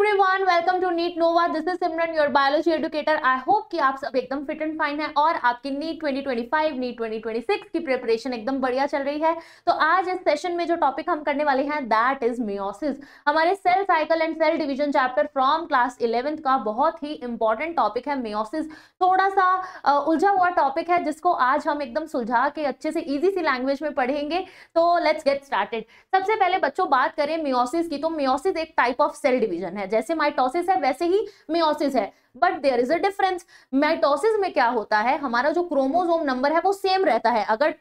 Everyone, welcome to NEET Nova. This is Simran, your biology educator. I hope कि आप सब एकदम फिट एंड फाइन है और आपकी नीट 2025 नीट 2026 की प्रिपरेशन एकदम बढ़िया चल रही है। तो आज इस सेशन में जो टॉपिक हम करने वाले हैं दैट इज मियोसिस। हमारे cell cycle and cell division chapter from class 11th का बहुत ही इंपॉर्टेंट टॉपिक है मियोसिस। थोड़ा सा उलझा हुआ टॉपिक है जिसको आज हम एकदम सुलझा के अच्छे से इजी सी लैंग्वेज में पढ़ेंगे। तो लेट्स गेट स्टार्टेड। सबसे पहले बच्चों बात करें मियोसिस की, तो मियोसिस एक टाइप ऑफ सेल डिवीजन है। जैसे माइटोसिस है वैसे ही मियोसिस है, but there is a difference. Mitosis में क्या होता है, हमारा जो क्रोमोसोम नंबर है वो सेम रहता है। अगर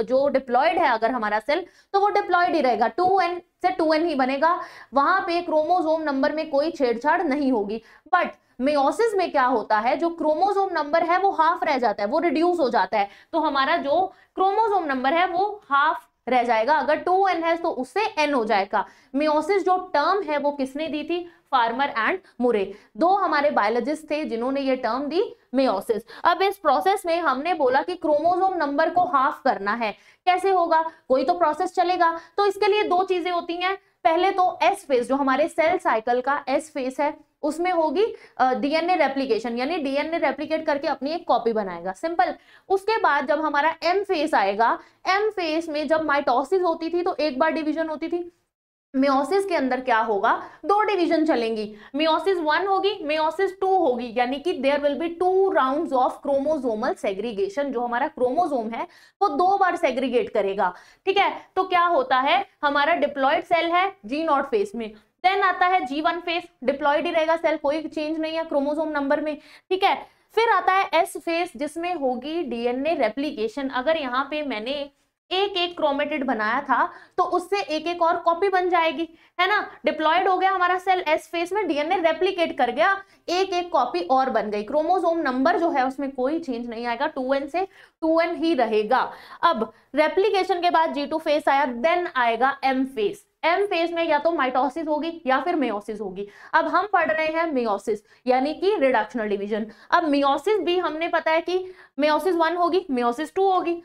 जो डिप्लॉयड है अगर हमारा सेल, तो वो डिप्लॉयड ही रहेगा, 2n से 2n ही बनेगा। वहां पे क्रोमोसोम नंबर में कोई छेड़छाड़ नहीं होगी। बट मियोसिस में क्या होता है, जो क्रोमोसोम नंबर है वो हाफ रह जाता है, वो रिड्यूस हो जाता है। तो हमारा जो क्रोमोसोम नंबर है वो हाफ रह जाएगा। अगर 2n है तो उससे n हो जाएगा। मियोसिस जो टर्म है वो किसने दी थी? फार्मर एंड मुरे, दो हमारे बायोलॉजिस्ट थे जिन्होंने ये टर्म दी मियोसिस। अब इस प्रोसेस में हमने बोला कि क्रोमोसोम नंबर को हाफ करना है। कैसे होगा? कोई तो प्रोसेस चलेगा। तो इसके लिए दो चीजें होती हैं। पहले तो एस फेज, जो हमारे सेल साइकिल का एस फेज है, उसमें होगी डीएनए रेप्लिकेशन, यानी डीएनए रेप्लिकेट करके अपनी एक कॉपी बनाएगा, सिंपल। उसके बाद जब हमारा एम फेज आएगा, एम फेज में जब माइटोसिस होती थी तो एक बार डिवीजन होती थी। मियोसिस के अंदर क्या होगा? दो डिवीजन चलेंगी। मियोसिस 1 होगी, मियोसिस 2 होगी, यानी कि there will be 2 rounds of chromosomal segregation. जो हमारा क्रोमोसोम है वो दो बार सेग्रीगेट करेगा। ठीक है, तो क्या होता है, हमारा डिप्लॉयड सेल है G0 फेज में, देन आता है G1 फेज, डिप्लॉयड ही रहेगा सेल, कोई चेंज नहीं है क्रोमोसोम नंबर में। ठीक है, फिर आता है एस फेज जिसमें होगी डीएनए रेप्लिकेशन। अगर यहाँ पे मैंने एक एक क्रोमेटिड बनाया था तो उससे एक एक और कॉपी बन जाएगी, है ना। डिप्लॉयड हो गया हमारा सेल एस फेज में, डीएनए रेप्लिकेट कर गया, एक एक कॉपी और बन गई। क्रोमोसोम नंबर जो है उसमें कोई चेंज नहीं आएगा, 2n से 2n ही रहेगा। अब रेप्लिकेशन के बाद G2 फेज आया, देन आएगा एम फेज। एम फेज में या तो माइटोसिस होगी या फिर मियोसिस होगी। अब हम पढ़ रहे हैं मियोसिस, यानी कि रिडक्शनल डिवीजन। अब मियोसिस भी हमने पता है कि मियोसिस 1 होगी, मियोसिस 2 होगी।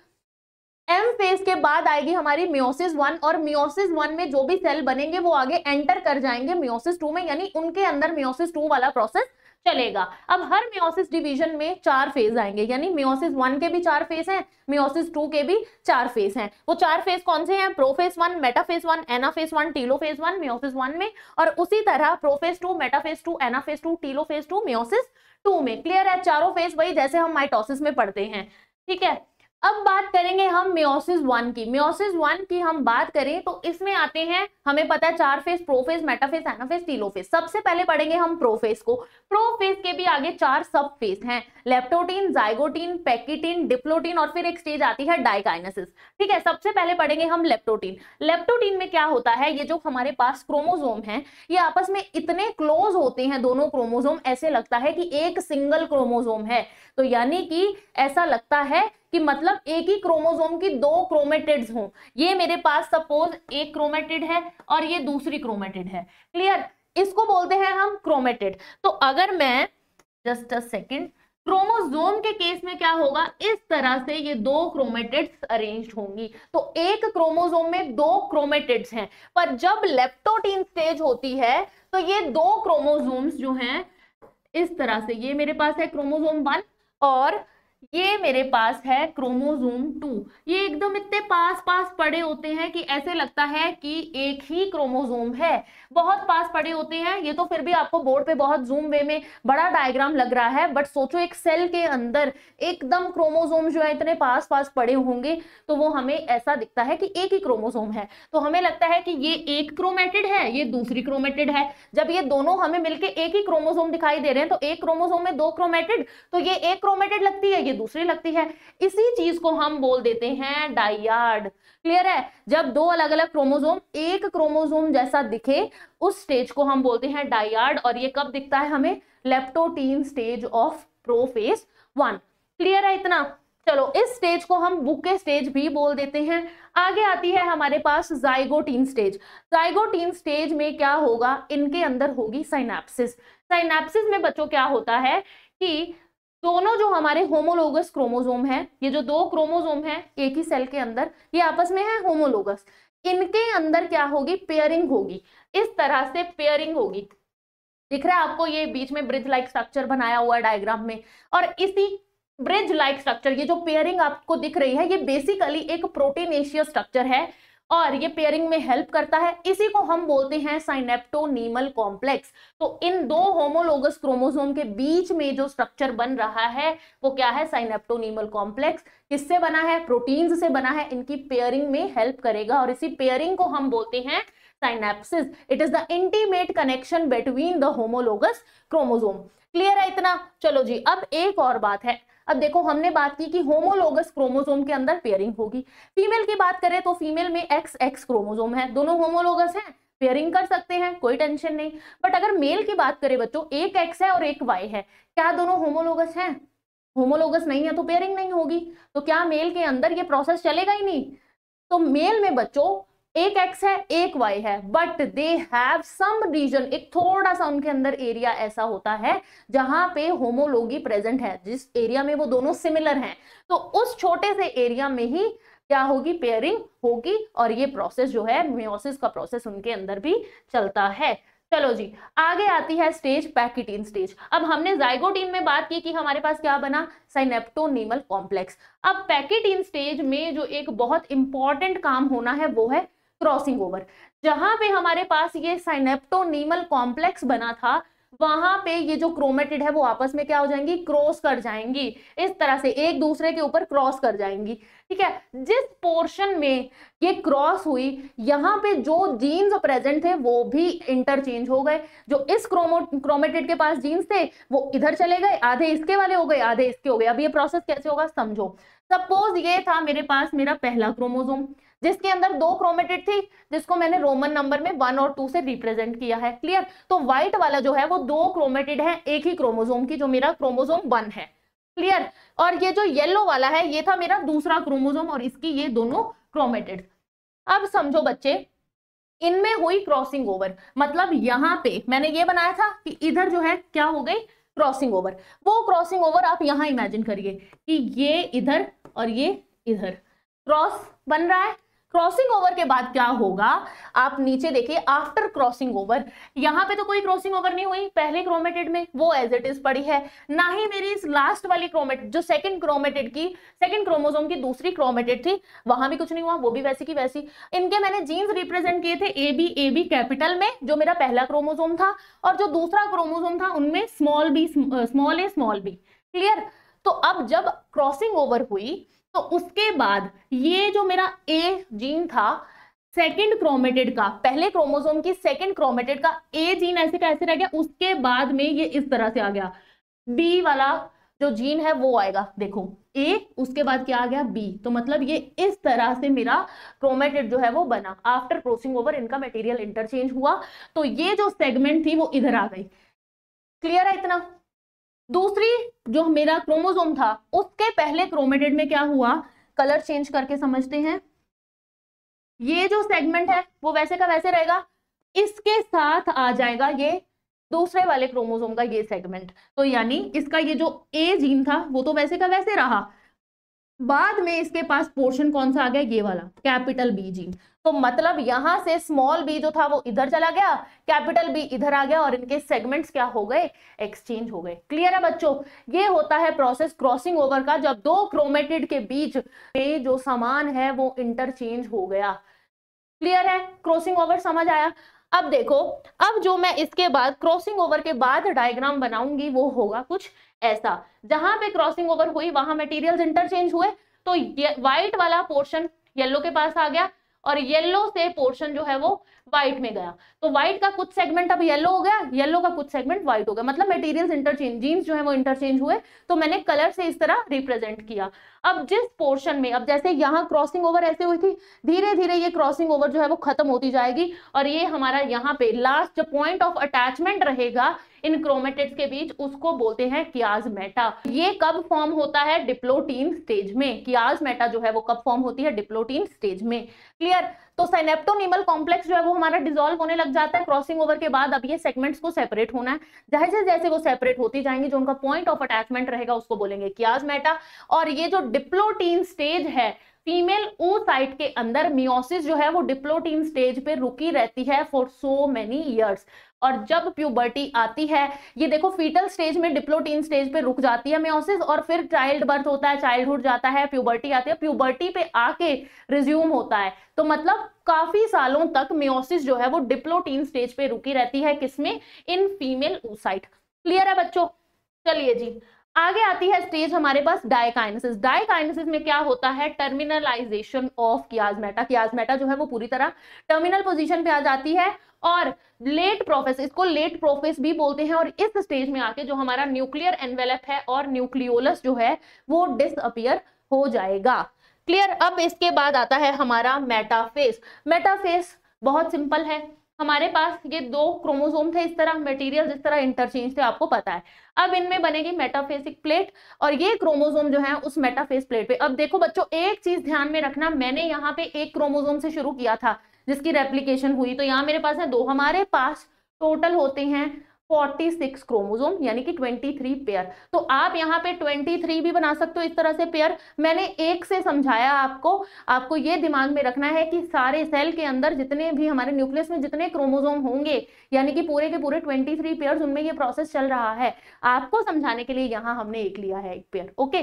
एम फेज के बाद आएगी हमारी मियोसिस 1, और मियोसिस 1 में जो भी सेल बनेंगे वो आगे एंटर कर जाएंगे मियोसिस 2 में, यानी उनके अंदर मियोसिस 2 वाला प्रोसेस चलेगा। अब हर मियोसिस डिवीजन में 4 फेज आएंगे, यानी मियोसिस 1 के भी 4 फेज हैं, मियोसिस 2 के भी 4 फेज हैं। वो 4 फेज कौन से हैं? Prophase 1, metaphase 1, anaphase 1, telophase 1 meiosis 1 में, और उसी तरह prophase 2, metaphase 2, anaphase 2, telophase 2 meiosis 2 में। क्लियर है? चारों फेज वही जैसे हम माइटोसिस में पढ़ते हैं। ठीक है, अब बात करेंगे हम मियोसिस 1 की। मियोसिस 1 की हम बात करें तो इसमें आते हैं, हमें पता है 4 phase, prophase, metaphase, anaphase, telophase. सबसे पहले पढ़ेंगे हम प्रोफेज को। प्रोफेज के भी आगे 4 सब फेज हैं, लेप्टोटीन, जाइगोटीन, पैकिटीन, डिप्लोटीन, और फिर एक स्टेज आती है डाइकाइनेसिस। ठीक है, सबसे पहले पढ़ेंगे हम लेप्टोटीन। लेप्टोटीन में क्या होता है, ये जो हमारे पास क्रोमोसोम है ये आपस में इतने क्लोज होते हैं, दोनों क्रोमोसोम, ऐसे लगता है कि एक सिंगल क्रोमोसोम है। तो यानी कि ऐसा लगता है कि मतलब एक ही क्रोमोसोम की दो क्रोमेटिड्स हों। ये मेरे पास सपोज एक क्रोमेटिड है और ये दूसरी क्रोमेटिड है। क्लियर? इसको बोलते हैं हम क्रोमेटिड। तो अगर मैं जस्ट अ सेकेंड, क्रोमोसोम के केस में क्या होगा, इस तरह से ये दो क्रोमेटिड्स अरेंज्ड होंगी। तो एक क्रोमोसोम में दो क्रोमेटिड्स हैं, पर जब लेप्टोटीन स्टेज होती है तो ये दो क्रोमोसोम्स जो हैं इस तरह से, ये मेरे पास है क्रोमोसोम 1 और ये मेरे पास है क्रोमोसोम 2। ये एकदम इतने पास पास पड़े होते हैं कि ऐसे लगता है कि एक ही क्रोमोसोम है, बहुत पास पड़े होते हैं। ये तो फिर भी आपको बोर्ड पे बहुत जूम वे में बड़ा डायग्राम लग रहा है, बट सोचो एक सेल के अंदर एकदम क्रोमोसोम जो है इतने पास पास पड़े होंगे तो वो हमें ऐसा दिखता है कि एक ही क्रोमोसोम है। तो हमें लगता है कि ये एक क्रोमेटिड है, ये दूसरी क्रोमेटिड है। जब ये दोनों हमें मिलके एक ही क्रोमोसोम दिखाई दे रहे हैं तो एक क्रोमोसोम में दो क्रोमेटिड, तो ये एक क्रोमेटिड लगती है, ये दूसरी लगती है। इसी चीज को हम बोल देते हैं डाइयाड। क्लियर है? जब दो अलग अलग क्रोमोसोम एक क्रोमोसोम जैसा दिखे उस स्टेज को हम बोलते हैं डाइयाड, और ये कब दिखता है हमें? Leptotene stage of prophase 1। Clear है इतना? चलो, इस स्टेज को हम बुके स्टेज भी बोल देते हैं। आगे आती है हमारे पास जाइगोटीन स्टेज। जाइगोटीन स्टेज में क्या होगा, इनके अंदर होगी साइनेप्सिस। साइनेप्सिस में बच्चों क्या होता है कि दोनों जो हमारे होमोलोगस क्रोमोसोम है, ये जो दो क्रोमोसोम है एक ही सेल के अंदर, ये आपस में है होमोलोगस। इनके अंदर क्या होगी? पेयरिंग होगी, इस तरह से पेयरिंग होगी। दिख रहा है आपको, ये बीच में ब्रिज लाइक स्ट्रक्चर बनाया हुआ है डायग्राम में, और इसी ब्रिज लाइक स्ट्रक्चर, ये जो पेयरिंग आपको दिख रही है, ये बेसिकली एक प्रोटीनेशियस स्ट्रक्चर है और ये पेयरिंग में हेल्प करता है। इसी को हम बोलते हैं साइनेप्टोनीमल कॉम्प्लेक्स। तो इन दो होमोलोगस क्रोमोसोम के बीच में जो स्ट्रक्चर बन रहा है वो क्या है, साइनेप्टोनीमल कॉम्प्लेक्स। किससे बना है, प्रोटीन्स से बना है, इनकी पेयरिंग में हेल्प करेगा और इसी पेयरिंग को हम बोलते हैं synapsis. It is the intimate connection between the homologous chromosome. Clear है इतना? चलो जी, अब एक और बात है। अब देखो, हमने बात की कि होमोलोगस क्रोमोसोम के अंदर पेयरिंग होगी। फीमेल की बात करें तो फीमेल में XX क्रोमोसोम है, दोनों होमोलोगस हैं, पेयरिंग कर सकते हैं, कोई टेंशन नहीं। बट अगर मेल की बात करें बच्चों, एक X है और एक Y है, क्या दोनों होमोलोगस हैं? होमोलोगस नहीं है तो पेयरिंग नहीं होगी। तो क्या मेल के अंदर ये प्रोसेस चलेगा ही नहीं? तो मेल में बच्चों एक X है एक Y है, but they have some reason, एक थोड़ा सा उनके अंदर एरिया ऐसा होता है जहां पे होमोलोगी प्रेजेंट है, जिस एरिया में वो दोनों सिमिलर हैं। तो उस छोटे से एरिया में ही क्या होगी, पेयरिंग होगी, और ये प्रोसेस जो है मियोसिस का प्रोसेस उनके अंदर भी चलता है। चलो जी, आगे आती है स्टेज पैकिटीन स्टेज। अब हमने जाइगोटीन में बात की कि हमारे पास क्या बना, साइनेप्टोनीमल कॉम्प्लेक्स। अब पैकिटीन स्टेज में जो एक बहुत इंपॉर्टेंट काम होना है वो है क्रॉसिंग ओवर। जहां पे हमारे पास ये साइनेप्टोनीमल कॉम्प्लेक्स बना था, वहां पे ये जो क्रोमेटिड है वो आपस में क्या हो जाएंगी, क्रॉस कर जाएंगी, इस तरह से एक दूसरे के ऊपर क्रॉस कर जाएंगी। ठीक है, जिस पोर्शन में ये क्रॉस हुई, यहाँ पे जो जीन्स प्रेजेंट थे वो भी इंटरचेंज हो गए। जो इस क्रोमेटिड के पास जीन्स थे वो इधर चले गए, आधे इसके वाले हो गए, आधे इसके हो गए। अब ये प्रोसेस कैसे होगा समझो। सपोज ये था मेरे पास मेरा पहला क्रोमोसोम, जिसके अंदर दो क्रोमेटिड थी, जिसको मैंने रोमन नंबर में 1 और 2 से रिप्रेजेंट किया है। क्लियर? तो व्हाइट वाला जो है वो दो क्रोमेटिड है एक ही क्रोमोसोम की, जो मेरा क्रोमोसोम 1 है। क्लियर? और ये जो येलो वाला है ये था मेरा दूसरा क्रोमोसोम और इसकी ये दोनों क्रोमेटिड। अब समझो बच्चे, इनमें हुई क्रॉसिंग ओवर, मतलब यहां पे मैंने ये बनाया था कि इधर जो है क्या हो गई, क्रॉसिंग ओवर। वो क्रॉसिंग ओवर आप यहां इमेजिन करिए कि ये इधर और ये इधर क्रॉस बन रहा है। क्रॉसिंग ओवर के बाद क्या होगा, आप नीचे देखिए, आफ्टर क्रॉसिंग ओवर, यहां पे तो कोई क्रॉसिंग ओवर नहीं हुई पहले क्रोमेटिड में, वो एज इट इज पड़ी है। ना ही मेरी इस लास्ट वाली क्रोमेटिड, जो सेकंड क्रोमोसोम की दूसरी क्रोमेटिड थी, वहां भी कुछ नहीं हुआ, वो भी वैसी की वैसी। इनके मैंने जीन्स रिप्रेजेंट किए थे ए बी कैपिटल में, जो मेरा पहला क्रोमोसोम था, और जो दूसरा क्रोमोसोम था उनमें स्मॉल बी। क्लियर? तो अब जब क्रॉसिंग ओवर हुई तो उसके बाद ये जो मेरा ए जीन था सेकंड क्रोमेटिड का, पहले क्रोमोसोम की सेकंड क्रोमेटिड का ए जीन ऐसे का ऐसे रह गया, उसके बाद में ये इस तरह से आ गया, बी वाला जो जीन है वो आएगा। देखो ए, उसके बाद क्या आ गया, बी। तो मतलब ये इस तरह से मेरा क्रोमेटिड जो है वो बना। आफ्टर क्रॉसिंग ओवर इनका मटेरियल इंटरचेंज हुआ, तो ये जो सेगमेंट थी वो इधर आ गई। क्लियर है इतना? दूसरी जो मेरा क्रोमोसोम था उसके पहले क्रोमेटिड में क्या हुआ, कलर चेंज करके समझते हैं। ये जो सेगमेंट है वो वैसे का वैसे रहेगा, इसके साथ आ जाएगा ये दूसरे वाले क्रोमोसोम का ये सेगमेंट। तो यानी इसका ये जो ए जीन था वो तो वैसे का वैसे रहा, बाद में इसके पास पोर्शन कौन सा आ गया, ये वाला कैपिटल बी जीन। तो मतलब यहां से स्मॉल बी जो था वो इधर चला गया, कैपिटल बी इधर आ गया, और इनके सेगमेंट्स क्या हो गए, एक्सचेंज हो गए। क्लियर है बच्चों? ये होता है प्रोसेस क्रॉसिंग ओवर का, जब दो क्रोमेटिड के बीच में जो सामान है वो इंटरचेंज हो गया। क्लियर है? क्रॉसिंग ओवर समझ आया? अब देखो, अब जो मैं इसके बाद क्रॉसिंग ओवर के बाद डायग्राम बनाऊंगी वो होगा कुछ ऐसा। जहां पे क्रॉसिंग ओवर हुई वहां मटेरियल्स इंटरचेंज हुए, तो व्हाइट वाला पोर्शन येलो के पास आ गया और येलो से पोर्शन जो है वो व्हाइट में गया। तो व्हाइट का कुछ सेगमेंट अब येलो हो गया, येलो का कुछ सेगमेंट व्हाइट हो गया, मतलब मटेरियल्स इंटरचेंज, जीन्स जो है वो इंटरचेंज हुए। तो मैंने कलर से इस तरह रिप्रेजेंट किया। अब जिस पोर्शन में, अब जैसे यहाँ क्रॉसिंग ओवर ऐसे हुई थी, धीरे धीरे ये क्रॉसिंग ओवर जो है वो खत्म होती जाएगी, और ये हमारा यहाँ पे लास्ट जो पॉइंट ऑफ अटैचमेंट रहेगा इन क्रोमेटिड्स के बीच, उसको बोलते हैं कियाज्मेटा। ये कब फॉर्म होता है, डिप्लोटीन स्टेज में। कियाज्मेटा जो है वो कब फॉर्म होती है, डिप्लोटीन स्टेज में। क्लियर? तो साइनेप्टोनीमल कॉम्प्लेक्स जो है वो हमारा डिसॉल्व होने लग जाता है क्रॉसिंग ओवर के बाद। अब ये सेगमेंट्स को सेपरेट होना है, जैसे जैसे वो सेपरेट होती जाएंगे, जो उनका पॉइंट ऑफ अटैचमेंट रहेगा उसको बोलेंगे कियाज्मेटा। और ये जो डिप्लोटीन स्टेज है, फीमेल oocyte के अंदर मियोसिस जो है वो डिप्लोटीन स्टेज पे रुकी रहती है फॉर सो मेनी इयर्स। और जब प्यूबर्टी आती है, ये देखो फीटल स्टेज में डिप्लोटीन स्टेज पे रुक जाती है मेयोसिस, और फिर चाइल्ड बर्थ होता है, चाइल्डहुड जाता है, प्यूबर्टी आती है, प्यूबर्टी पे आके रिज्यूम होता है। तो मतलब काफी सालों तक मेयोसिस जो है वो डिप्लोटीन स्टेज पे रुकी रहती है, किसमें, इन फीमेल oocyte। क्लियर है बच्चों? चलिए जी, आगे आती है स्टेज हमारे पास डायकाइनेसिस। डायकाइनेसिस में क्या होता है, टर्मिनलाइजेशन ऑफ कियास्मेटा। कियास्मेटा जो है वो पूरी तरह टर्मिनल पोजीशन पे आ जाती है, और लेट प्रोफेस, इसको लेट प्रोफेस भी बोलते हैं, और इस स्टेज में आके जो हमारा न्यूक्लियर एनवेलप है और न्यूक्लियोलस जो है वो डिसअपियर हो जाएगा। क्लियर? अब इसके बाद आता है हमारा मेटाफेज। मेटाफेज बहुत सिंपल है, हमारे पास ये दो क्रोमोसोम थे, इस तरह मटेरियल जिस तरह इंटरचेंज थे आपको पता है। अब इनमें बनेगी मेटाफेसिक प्लेट, और ये क्रोमोसोम जो है उस मेटाफेस प्लेट पे। अब देखो बच्चों, एक चीज ध्यान में रखना, मैंने यहाँ पे एक क्रोमोसोम से शुरू किया था जिसकी रेप्लिकेशन हुई, तो यहाँ मेरे पास है दो, हमारे पास टोटल होते हैं 46 क्रोमोसोम, यानी कि 23 पेयर। तो आप यहाँ पे 23 भी बना सकते हो इस तरह से पेयर। मैंने एक से समझाया आपको ये दिमाग में रखना है कि सारे सेल के अंदर जितने भी हमारे न्यूक्लियस में जितने क्रोमोसोम होंगे, यानी कि पूरे के पूरे 23 पेयर, उनमें ये प्रोसेस चल रहा है। आपको समझाने के लिए यहाँ हमने एक लिया है, एक पेयर। ओके,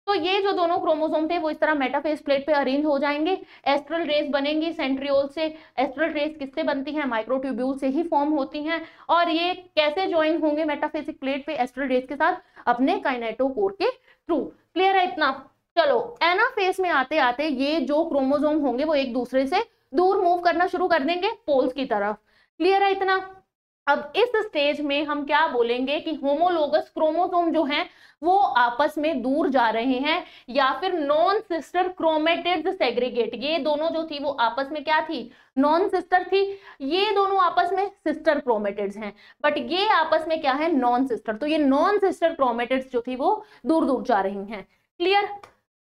तो ये जो दोनों क्रोमोसोम थे वो इस तरह मेटाफेज प्लेट पे अरेंज हो जाएंगे, एस्ट्रल रेस बनेंगी सेंट्रियोल से। एस्ट्रल रेस किससे बनती हैं, माइक्रोट्यूब्यूल से ही फॉर्म होती हैं, और ये कैसे ज्वाइन होंगे मेटाफेसिक प्लेट पे एस्ट्रल रेस के साथ, अपने काइनेटोकोर के थ्रू। क्लियर है इतना? चलो, एनाफेज में आते आते ये जो क्रोमोसोम होंगे वो एक दूसरे से दूर मूव करना शुरू कर देंगे, पोल्स की तरफ। क्लियर है इतना? अब इस स्टेज में हम क्या बोलेंगे कि होमोलोगस क्रोमोसोम जो हैं वो आपस में दूर जा रहे हैं, या फिर नॉन सिस्टर क्रोमेटिड्स सेग्रीगेट। ये दोनों जो थी वो आपस में क्या थी, नॉन सिस्टर थी, ये दोनों आपस में सिस्टर क्रोमेटिड्स हैं, बट ये आपस में क्या है, नॉन सिस्टर। तो ये नॉन सिस्टर क्रोमेटिड्स जो थी वो दूर दूर जा रही हैं। क्लियर?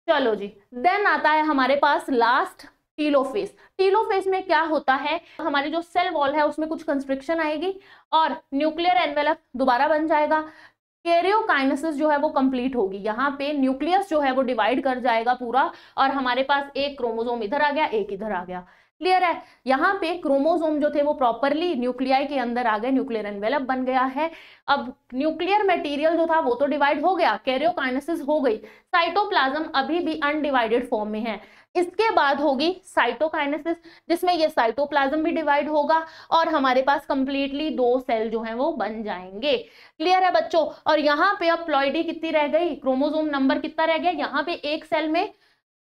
चलो जी, देन आता है हमारे पास लास्ट टीलोफेज। टीलोफेज में क्या होता है, हमारी जो सेल वॉल है उसमें कुछ कंस्ट्रिक्शन आएगी और न्यूक्लियर एनवेलप दोबारा बन जाएगा। कैरियोकाइनेसिस जो है वो कंप्लीट होगी, यहाँ पे न्यूक्लियस जो है वो डिवाइड कर जाएगा पूरा, और हमारे पास एक क्रोमोसोम इधर आ गया, एक इधर आ गया। क्लियर है? यहाँ पे क्रोमोसोम जो थे वो प्रॉपरली न्यूक्लियाई के अंदर आ गए, न्यूक्लियर एनवेलप बन गया है। अब न्यूक्लियर मटेरियल जो था वो तो डिवाइड हो गया, कैरियोकाइनेसिस हो गई, साइटोप्लाज्म अभी भी अनडिवाइडेड फॉर्म में है। इसके बाद होगी साइटोकाइनेसिस, जिसमें ये साइटोप्लाज्म भी डिवाइड होगा, और हमारे पास कंप्लीटली दो सेल जो हैं वो बन जाएंगे। क्लियर है बच्चों? और यहाँ पे अब प्लॉइडी कितनी रह गई, क्रोमोसोम नंबर कितना रह गया, यहाँ पे एक सेल में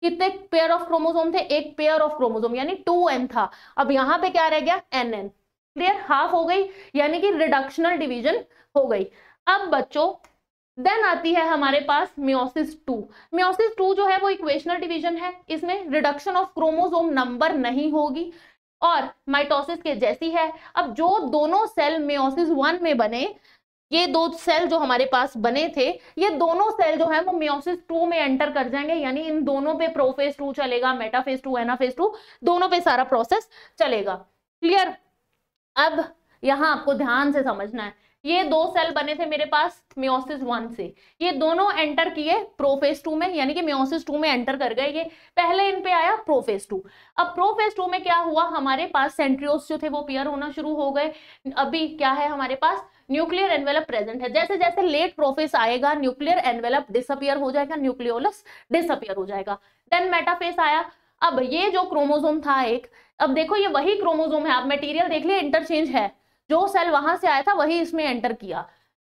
कितने पेयर ऑफ क्रोमोसोम थे, एक पेयर ऑफ क्रोमोसोम, यानी 2n था। अब यहाँ पे क्या रह गया, nn। क्लियर? हाफ हो गई, यानी कि रिडक्शनल डिवीजन हो गई। अब बच्चों देन आती है हमारे पास मियोसिस 2। मियोसिस 2 जो है वो इक्वेशनल डिवीजन है, इसमें रिडक्शन ऑफ क्रोमोसोम नंबर नहीं होगी और माइटोसिस के जैसी है। अब जो दोनों सेल मियोसिस 1 में बने, ये दो सेल जो हमारे पास बने थे, ये दोनों सेल जो है वो मियोसिस 2 में एंटर कर जाएंगे, यानी इन दोनों पे प्रोफेज 2 चलेगा, मेटाफेज 2, एनाफेज 2, दोनों पे सारा प्रोसेस चलेगा। क्लियर? अब यहां आपको ध्यान से समझना है, ये दो सेल बने थे मेरे पास मियोसिस 1 से, ये दोनों एंटर किए प्रोफेज 2 में, यानी कि मियोसिस 2 में एंटर कर गए। ये पहले इन पे आया प्रोफेज 2। अब प्रोफेज 2 में क्या हुआ, हमारे पास सेंट्रियोल्स जो थे वो पेयर होना शुरू हो गए। अभी क्या है हमारे पास, न्यूक्लियर एनवेलप प्रेजेंट है। जैसे जैसे लेट प्रोफेज आएगा न्यूक्लियर एनवेलप डिसअपियर हो जाएगा, न्यूक्लियोलस डिसअपियर हो जाएगा। देन मेटाफेज आया। अब ये जो क्रोमोसोम था एक, अब देखो ये वही क्रोमोसोम है, आप मटेरियल देख लिया, इंटरचेंज है, जो सेल वहां से आया था वही इसमें एंटर किया,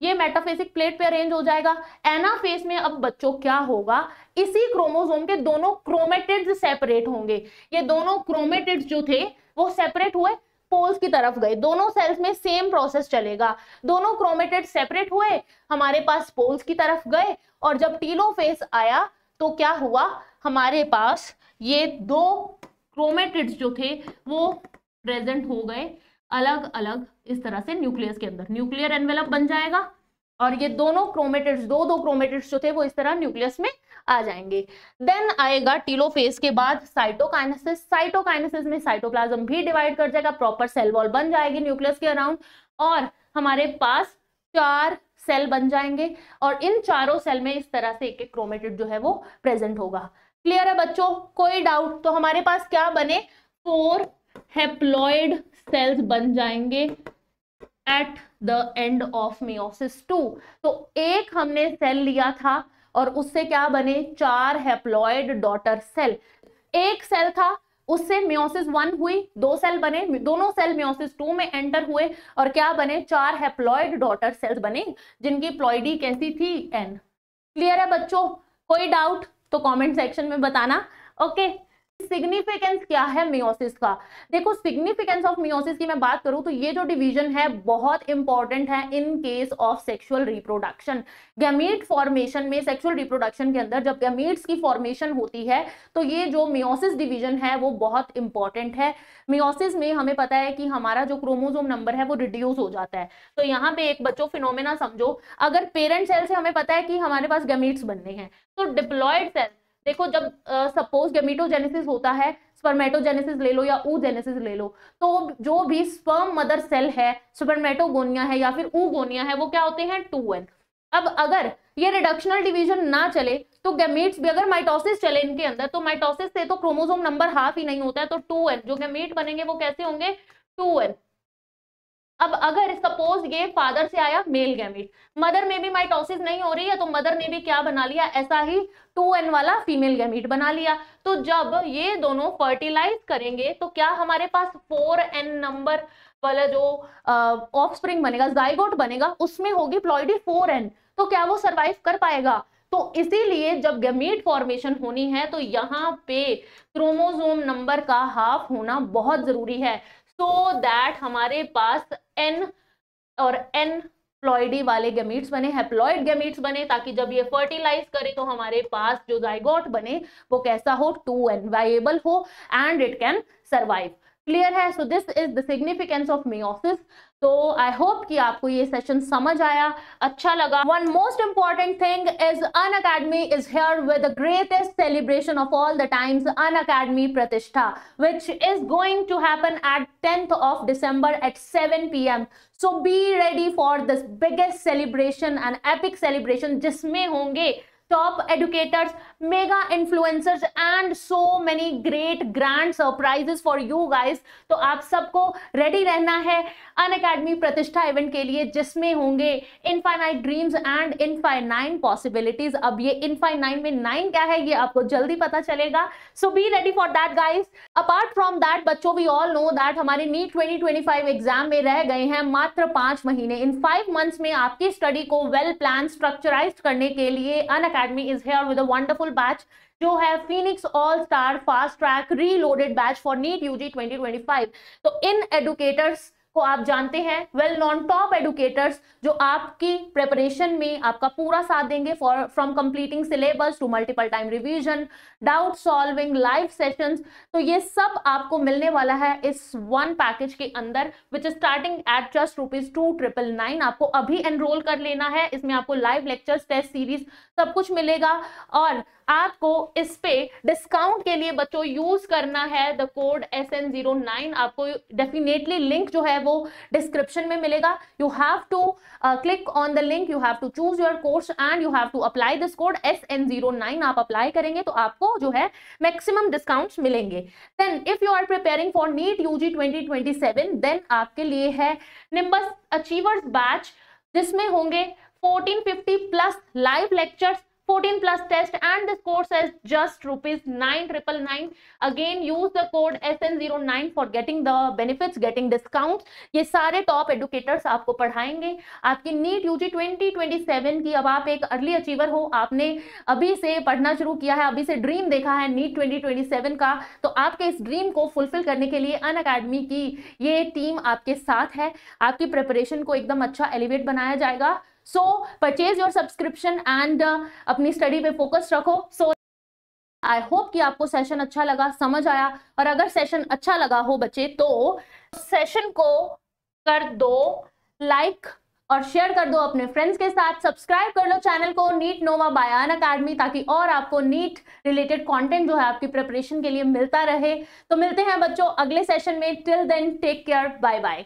ये मेटाफेसिक प्लेट पे अरेंज हो जाएगा। एनाफेज में अब बच्चों क्या होगा, इसी क्रोमोसोम के दोनों क्रोमेटिड्स सेपरेट होंगे। ये दोनों क्रोमेटिड्स जो थे वो सेपरेट हुए, पोल्स की तरफ गए। दोनों सेल्स में सेम प्रोसेस चलेगा, दोनों क्रोमेटिड्स सेपरेट हुए, हमारे पास पोल्स की तरफ गए, और जब टीलोफेज आया तो क्या हुआ, हमारे पास ये दो क्रोमेटिड्स जो थे वो प्रेजेंट हो गए अलग अलग इस तरह से न्यूक्लियस के अंदर, न्यूक्लियर एनवेलप बन जाएगा, और ये दोनों क्रोमेटिड्स, दो क्रोमेटिड्स जो थे वो इस तरह न्यूक्लियस में आ जाएंगे। देन आएगा टीलोफेज के बाद साइटोकाइनेसिस। साइटोकाइनेसिस में साइटोप्लाज्म भी डिवाइड कर जाएगा, प्रॉपर सेल वॉल बन जाएगी न्यूक्लियस के अराउंड, और हमारे पास 4 सेल बन जाएंगे, और इन चारों सेल में इस तरह से एक एक क्रोमेटिड जो है वो प्रेजेंट होगा। क्लियर है बच्चों? कोई डाउट? तो हमारे पास क्या बने, 4 हैप्लॉइड सेल्स बन जाएंगे, at the end of meiosis 2। तो एक हमने सेल लिया था और उससे क्या बने, 4 हैप्लॉइड डॉटर सेल। एक सेल था, उससे मेयोसिस 1 हुई, 2 सेल बने, दोनों सेल मेयोसिस 2 में एंटर हुए और क्या बने, 4 हैप्लॉइड डॉटर सेल्स बने जिनकी प्लॉइडी कैसी थी, एन। क्लियर है बच्चों? कोई डाउट तो कमेंट सेक्शन में बताना। ओके, सिग्निफिकेंस क्या है मियोसिस का? देखो, सिग्निफिकेंस ऑफ मियोसिस की मैं बात करूं तो ये जो डिवीजन है बहुत इंपॉर्टेंट है in case of sexual reproduction. Gamete formation में, सेक्सुअल रिप्रोडक्शन के अंदर जब गैमीट्स की फॉर्मेशन होती है तो ये जो मियोसिस डिवीजन है वो बहुत इंपॉर्टेंट है। मियोसिस में हमें पता है कि हमारा जो क्रोमोसोम नंबर है वो रिड्यूस हो जाता है। तो यहाँ पे एक बच्चों फिनोमेना समझो, अगर पेरेंट सेल से हमें पता है कि हमारे पास गैमीट्स बनने हैं, तो डिप्लॉयड सेल, देखो जब सपोज गैमीटोजेनेसिस होता है, स्पर्मेटोजेनेसिस ले लो या ooजेनेसिस ले लो, तो जो भी स्पर्म मदर सेल है, स्पर्मेटोगोनिया है या फिर ooगोनिया है, वो क्या होते हैं, 2n। अब अगर ये रिडक्शनल डिवीजन ना चले तो गैमीट्स भी, अगर माइटोसिस चले इनके अंदर, तो माइटोसिस से तो क्रोमोसोम नंबर हाफ ही नहीं होता है, तो 2n जो गैमीट बनेंगे वो कैसे होंगे, 2n। अब अगर सपोज ये फादर से आया मेल गैमीट, मदर में भी माइटोसिस नहीं हो रही है तो मदर ने भी क्या बना लिया, ऐसा ही 2n वाला फीमेल गैमीट बना लिया। तो जब ये दोनों फर्टिलाइज करेंगे तो क्या हमारे पास 4n नंबर वाला जो ऑफस्प्रिंग बनेगा, जाइगोट बनेगा, उसमें होगी प्लॉइडी 4n। तो क्या वो सरवाइव कर पाएगा? तो इसीलिए जब गैमीट फॉर्मेशन होनी है तो यहाँ पे क्रोमोसोम नंबर का हाफ होना बहुत जरूरी है, सो दैट हमारे पास n और n प्लॉइडी वाले गैमीट्स बने, हैप्लॉइड गैमीट्स बने, ताकि जब ये फर्टिलाइज करे तो हमारे पास जो जाइगोट बने वो कैसा हो, 2n वाइएबल हो and it can survive. Clear है? So this is the significance of meiosis. तो आई होप कि आपको ये सेशन समझ आया, अच्छा लगा। One most important thing is Unacademy is here with the greatest celebration of all the times, Unacademy प्रतिष्ठा, which is going to happen at 10th of December at 7 PM. So be ready for this biggest celebration and epic celebration, जिसमें होंगे top educators, mega influencers and so many great grand surprises for you guys। तो आप सबको ready रहना है Unacademy प्रतिष्ठा event के लिए, जिसमें होंगे infinite dreams and infinite possibilities. अब ये इनफाइनाइट में 9 क्या है ये आपको जल्दी पता चलेगा, so be ready for that guys. Apart from that बच्चों, वी ऑल नो दैट हमारे नीट 2025 एग्जाम में रह गए हैं मात्र 5 महीने। इन 5 मंथ्स में आपकी स्टडी को वेल प्लान स्ट्रक्चराइज्ड करने के लिए Unacademy is here with a wonderful batch जो है Phoenix all star fast track reloaded batch for NEET UG 2025। तो इन एडुकेटर्स को आप जानते हैं, वेल नॉन टॉप एडुकेटर्स जो आपकी प्रिपरेशन में आपका पूरा साथ देंगे, for from completing syllabus to multiple time revision, doubt solving, live sessions. तो ये सब आपको मिलने वाला है इस वन पैकेज के अंदर, which is starting at just ₹2,999। आपको अभी एनरोल कर लेना है, इसमें आपको लाइव लेक्चर्स, टेस्ट सीरीज सब कुछ मिलेगा और आपको इस पे डिस्काउंट के लिए बच्चों यूज करना है द कोड SN09। आपको डेफिनेटली लिंक जो है वो डिस्क्रिप्शन में मिलेगा। You have to click on the link, you have to choose your course and you have to apply this code SN09। आप अप्लाई करेंगे तो आपको जो है मैक्सिमम डिस्काउंट्स मिलेंगे। Then if you are preparing for NEET UG 2027, then आपके लिए है निम्बस अचीवर्स बैच, जिसमें होंगे 1450 plus live lectures, 14 plus test, and this course is just ₹9,999। Again use the code SN09 for getting the benefits, getting discounts। ये सारे top educators आपको पढ़ाएंगे आपकी नीट यूजी 2027 की। अब आप एक अर्ली अचीवर हो, आपने अभी से पढ़ना शुरू किया है, अभी से ड्रीम देखा है नीट 2027 का, तो आपके इस ड्रीम को फुलफिल करने के लिए अनअकैडमी की ये टीम आपके साथ है। आपकी प्रिपरेशन को एकदम अच्छा एलिवेट बनाया जाएगा। सो परचेज योर सब्सक्रिप्शन एंड अपनी स्टडी पे फोकस रखो। सो आई होप कि आपको सेशन अच्छा लगा, समझ आया, और अगर सेशन अच्छा लगा हो बच्चे तो सेशन को कर दो लाइक और शेयर कर दो अपने फ्रेंड्स के साथ। सब्सक्राइब कर लो चैनल को नीट नोवा बाय अनअकैडमी, ताकि और आपको नीट रिलेटेड कंटेंट जो है आपकी प्रिपरेशन के लिए मिलता रहे। तो मिलते हैं बच्चों अगले सेशन में। Till then take care, bye bye.